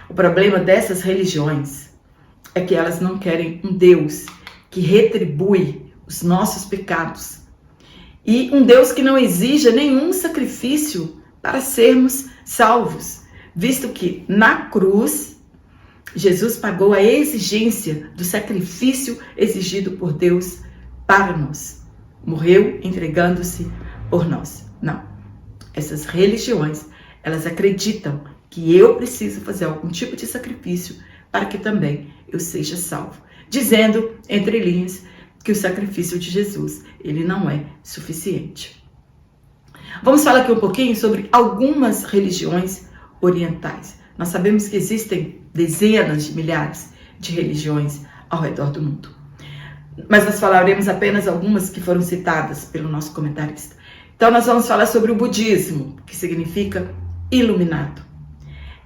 O problema dessas religiões é que elas não querem um Deus que retribui os nossos pecados e um Deus que não exija nenhum sacrifício para sermos salvos, visto que na cruz Jesus pagou a exigência do sacrifício exigido por Deus para nós. Morreu entregando-se por nós. Não. Essas religiões, elas acreditam que eu preciso fazer algum tipo de sacrifício para que também eu seja salvo. Dizendo, entre linhas, que o sacrifício de Jesus, ele não é suficiente. Vamos falar aqui um pouquinho sobre algumas religiões orientais. Nós sabemos que existem dezenas de milhares de religiões ao redor do mundo. Mas nós falaremos apenas algumas que foram citadas pelo nosso comentarista. Então nós vamos falar sobre o budismo, que significa iluminado.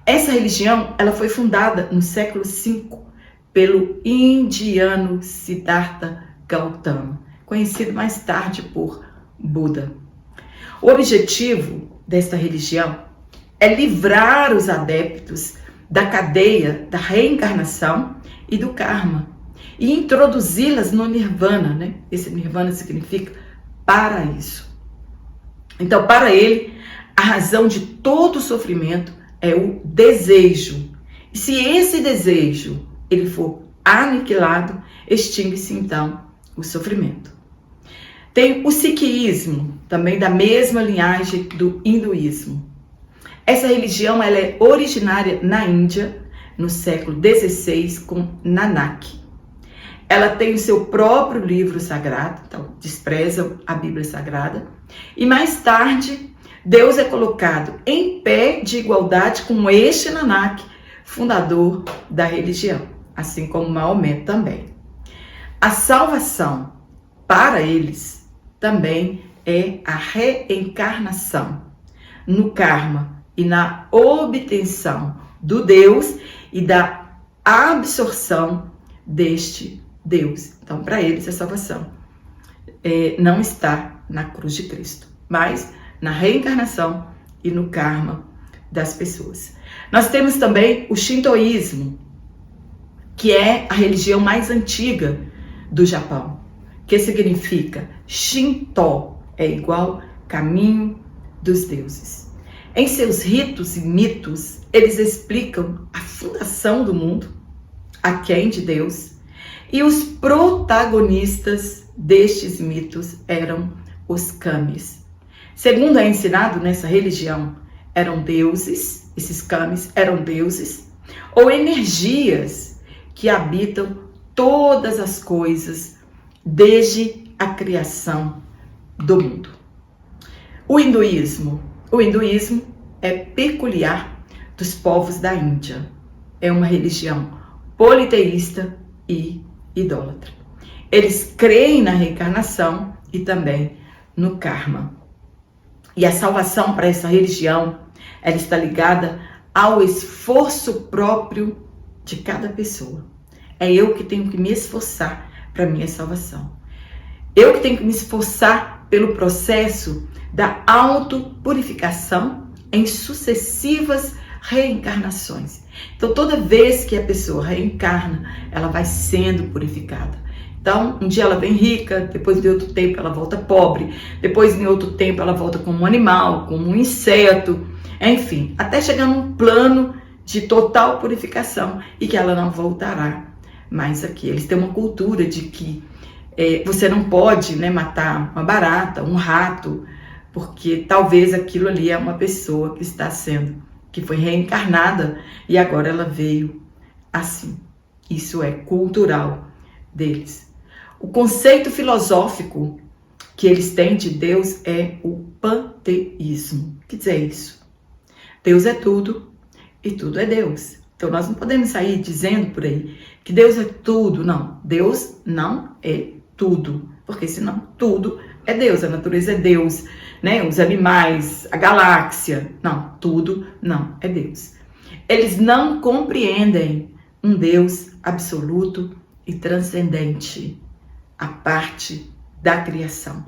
Essa religião, ela foi fundada no século V pelo indiano Siddhartha Gautama, conhecido mais tarde por Buda. O objetivo desta religião é livrar os adeptos da cadeia da reencarnação e do karma e introduzi-las no nirvana, né? Esse nirvana significa paraíso. Então, para ele, a razão de todo o sofrimento é o desejo. E se esse desejo ele for aniquilado, extingue-se então o sofrimento. Tem o sikhismo, também da mesma linhagem do hinduísmo. Essa religião ela é originária na Índia, no século XVI, com Nanak. Ela tem o seu próprio livro sagrado, então despreza a Bíblia Sagrada. E mais tarde, Deus é colocado em pé de igualdade com este Nanak, fundador da religião, assim como Maomé também. A salvação para eles também é a reencarnação no karma e na obtenção do Deus e da absorção deste Deus. Então, para eles, a salvação não está na cruz de Cristo, mas na reencarnação e no karma das pessoas. Nós temos também o shintoísmo, que é a religião mais antiga do Japão, que significa Shinto, é igual caminho dos deuses. Em seus ritos e mitos, eles explicam a fundação do mundo, aquém de Deus, e os protagonistas destes mitos eram os kamis. Segundo é ensinado nessa religião, eram deuses, esses kamis eram deuses, ou energias que habitam todas as coisas desde a criação do mundo. O hinduísmo é peculiar dos povos da Índia. É uma religião politeísta e idólatra. Eles creem na reencarnação e também no karma. E a salvação para essa religião, ela está ligada ao esforço próprio de cada pessoa. É eu que tenho que me esforçar para a minha salvação. Eu que tenho que me esforçar pelo processo da autopurificação em sucessivas reencarnações. Então, toda vez que a pessoa reencarna, ela vai sendo purificada. Então, um dia ela vem rica, depois de outro tempo ela volta pobre, depois de outro tempo ela volta como um animal, como um inseto, enfim, até chegar num plano de total purificação e que ela não voltará mais aqui. Eles têm uma cultura de que você não pode, né, matar uma barata, um rato, porque talvez aquilo ali é uma pessoa que foi reencarnada e agora ela veio assim. Isso é cultural deles. O conceito filosófico que eles têm de Deus é o panteísmo. O que dizer isso? Deus é tudo e tudo é Deus. Então nós não podemos sair dizendo por aí que Deus é tudo. Não, Deus não é tudo, porque senão tudo é Deus, a natureza é Deus, né? Os animais, a galáxia, não, tudo não é Deus. Eles não compreendem um Deus absoluto e transcendente, a parte da criação.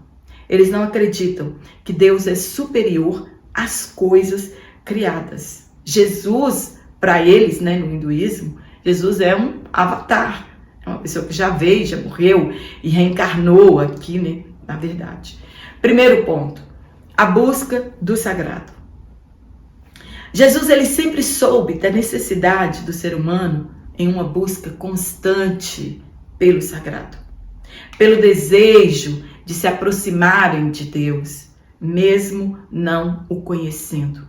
Eles não acreditam que Deus é superior às coisas criadas. Jesus para eles, né, no hinduísmo, Jesus é um avatar. É uma pessoa que já veio, já morreu e reencarnou aqui, né, na verdade. Primeiro ponto, a busca do sagrado. Jesus, ele sempre soube da necessidade do ser humano em uma busca constante pelo sagrado, pelo desejo de se aproximarem de Deus, mesmo não o conhecendo.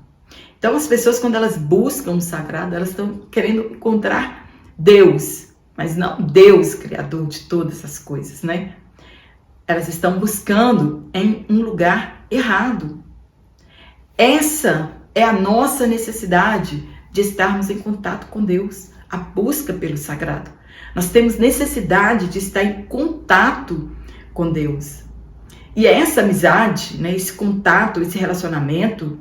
Então, as pessoas, quando elas buscam o sagrado, elas estão querendo encontrar Deus, mas não Deus, criador de todas as coisas, né? Elas estão buscando em um lugar errado. Essa é a nossa necessidade de estarmos em contato com Deus, a busca pelo sagrado. Nós temos necessidade de estar em contato com Deus. E essa amizade, né, esse contato, esse relacionamento,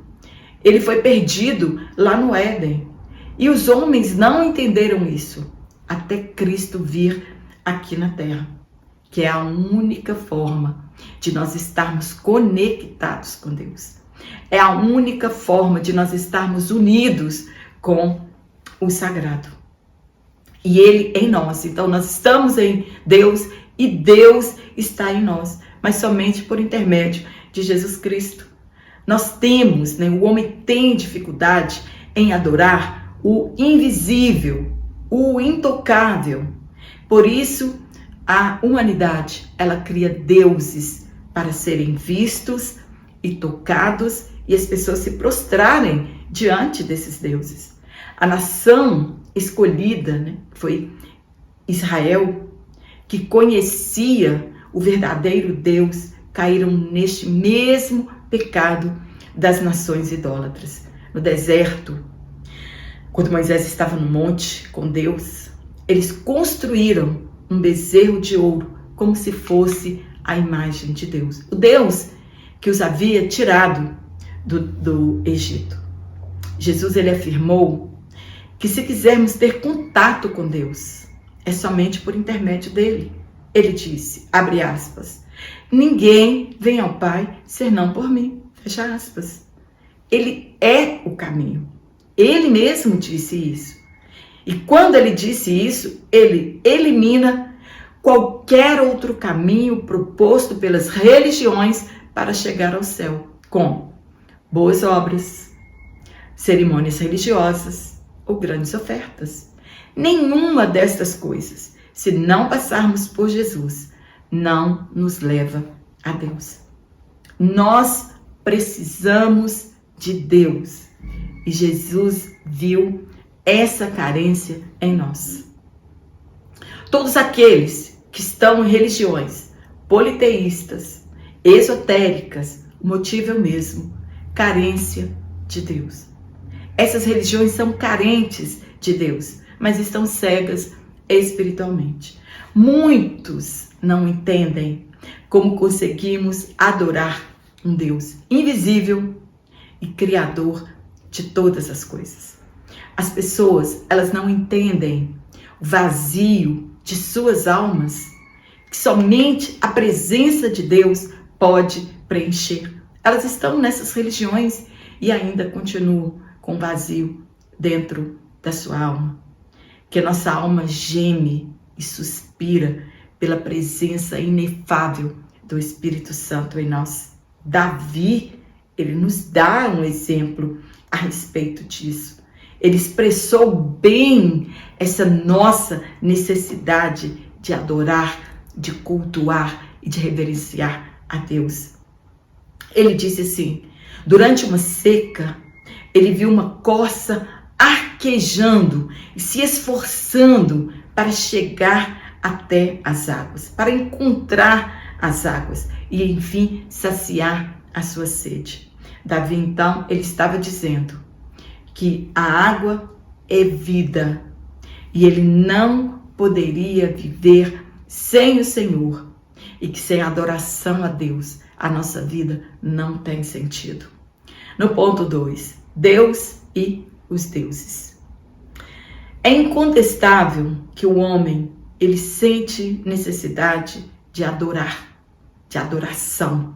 ele foi perdido lá no Éden. E os homens não entenderam isso até Cristo vir aqui na Terra, que é a única forma de nós estarmos conectados com Deus. É a única forma de nós estarmos unidos com o sagrado. E Ele em nós. Então nós estamos em Deus e Deus está em nós, mas somente por intermédio de Jesus Cristo. Nós temos, né, o homem tem dificuldade em adorar o invisível, o intocável. Por isso, a humanidade, ela cria deuses para serem vistos e tocados e as pessoas se prostrarem diante desses deuses. A nação escolhida, né, foi Israel, que conhecia o verdadeiro Deus, caíram neste mesmo pecado das nações idólatras. No deserto, quando Moisés estava no monte com Deus, eles construíram um bezerro de ouro como se fosse a imagem de Deus. O Deus que os havia tirado do Egito. Jesus, ele afirmou que se quisermos ter contato com Deus, é somente por intermédio dele. Ele disse, abre aspas, ninguém vem ao Pai senão por mim, fecha aspas. Ele é o caminho. Ele mesmo disse isso. E quando ele disse isso, ele elimina qualquer outro caminho proposto pelas religiões para chegar ao céu, com boas obras, cerimônias religiosas ou grandes ofertas. Nenhuma destas coisas, se não passarmos por Jesus, não nos leva a Deus. Nós precisamos de Deus e Jesus viu essa carência em nós. Todos aqueles que estão em religiões politeístas, esotéricas, o motivo é o mesmo, carência de Deus. Essas religiões são carentes de Deus, mas estão cegas espiritualmente. Muitos não entendem como conseguimos adorar um Deus invisível e criador de todas as coisas. As pessoas, elas não entendem o vazio de suas almas, que somente a presença de Deus pode preencher. Elas estão nessas religiões e ainda continuam com vazio dentro da sua alma. Que a nossa alma geme e suspira pela presença inefável do Espírito Santo em nós. Davi, ele nos dá um exemplo a respeito disso. Ele expressou bem essa nossa necessidade de adorar, de cultuar e de reverenciar a Deus. Ele disse assim, durante uma seca, ele viu uma corça arquejando e se esforçando para chegar até as águas, para encontrar as águas e, enfim, saciar a sua sede. Davi, então, ele estava dizendo que a água é vida e ele não poderia viver sem o Senhor e que sem adoração a Deus a nossa vida não tem sentido. No ponto 2, Deus e os deuses. É incontestável que o homem, ele sente necessidade de adorar, de adoração.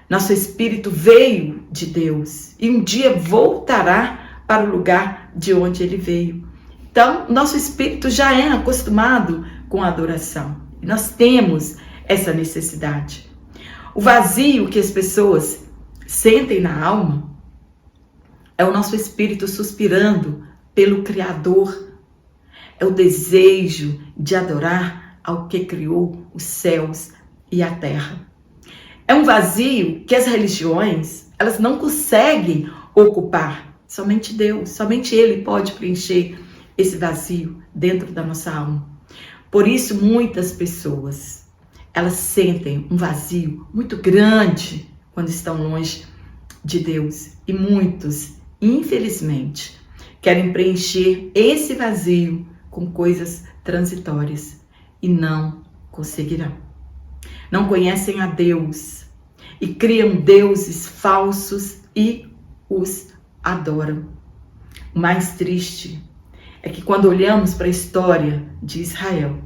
Nosso espírito veio de Deus e um dia voltará para o lugar de onde ele veio. Então, nosso espírito já é acostumado com a adoração. E nós temos essa necessidade. O vazio que as pessoas sentem na alma é o nosso espírito suspirando pelo Criador. É o desejo de adorar ao que criou os céus e a terra. É um vazio que as religiões, elas não conseguem ocupar. Somente Deus, somente Ele pode preencher esse vazio dentro da nossa alma. Por isso, muitas pessoas, elas sentem um vazio muito grande quando estão longe de Deus. E muitos, infelizmente, querem preencher esse vazio com coisas transitórias e não conseguirão. Não conhecem a Deus e criam deuses falsos e os adoram. O mais triste é que quando olhamos para a história de Israel,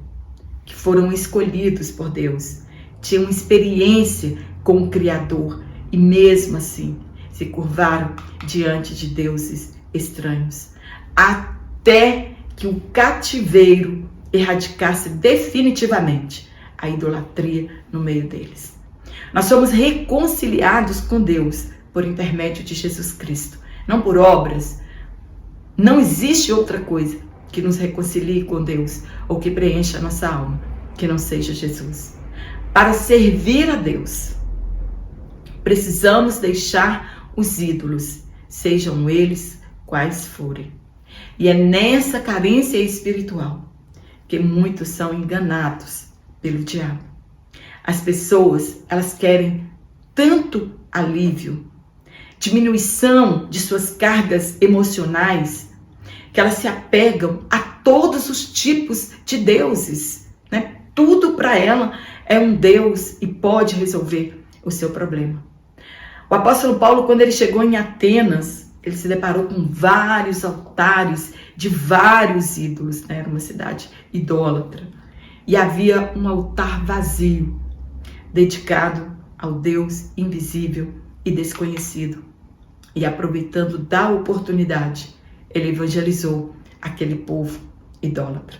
que foram escolhidos por Deus, tinham experiência com o Criador e mesmo assim se curvaram diante de deuses estranhos, até que o cativeiro erradicasse definitivamente a idolatria no meio deles. Nós somos reconciliados com Deus por intermédio de Jesus Cristo, não por obras. Não existe outra coisa que nos reconcilie com Deus ou que preencha a nossa alma, que não seja Jesus. Para servir a Deus, precisamos deixar os ídolos, sejam eles quais forem. E é nessa carência espiritual que muitos são enganados pelo diabo. As pessoas, elas querem tanto alívio, diminuição de suas cargas emocionais, que elas se apegam a todos os tipos de deuses, né? Tudo para ela é um Deus e pode resolver o seu problema. O apóstolo Paulo, quando ele chegou em Atenas, ele se deparou com vários altares de vários ídolos, né? Era uma cidade idólatra. E havia um altar vazio, dedicado ao Deus invisível e desconhecido. E aproveitando da oportunidade, ele evangelizou aquele povo idólatra.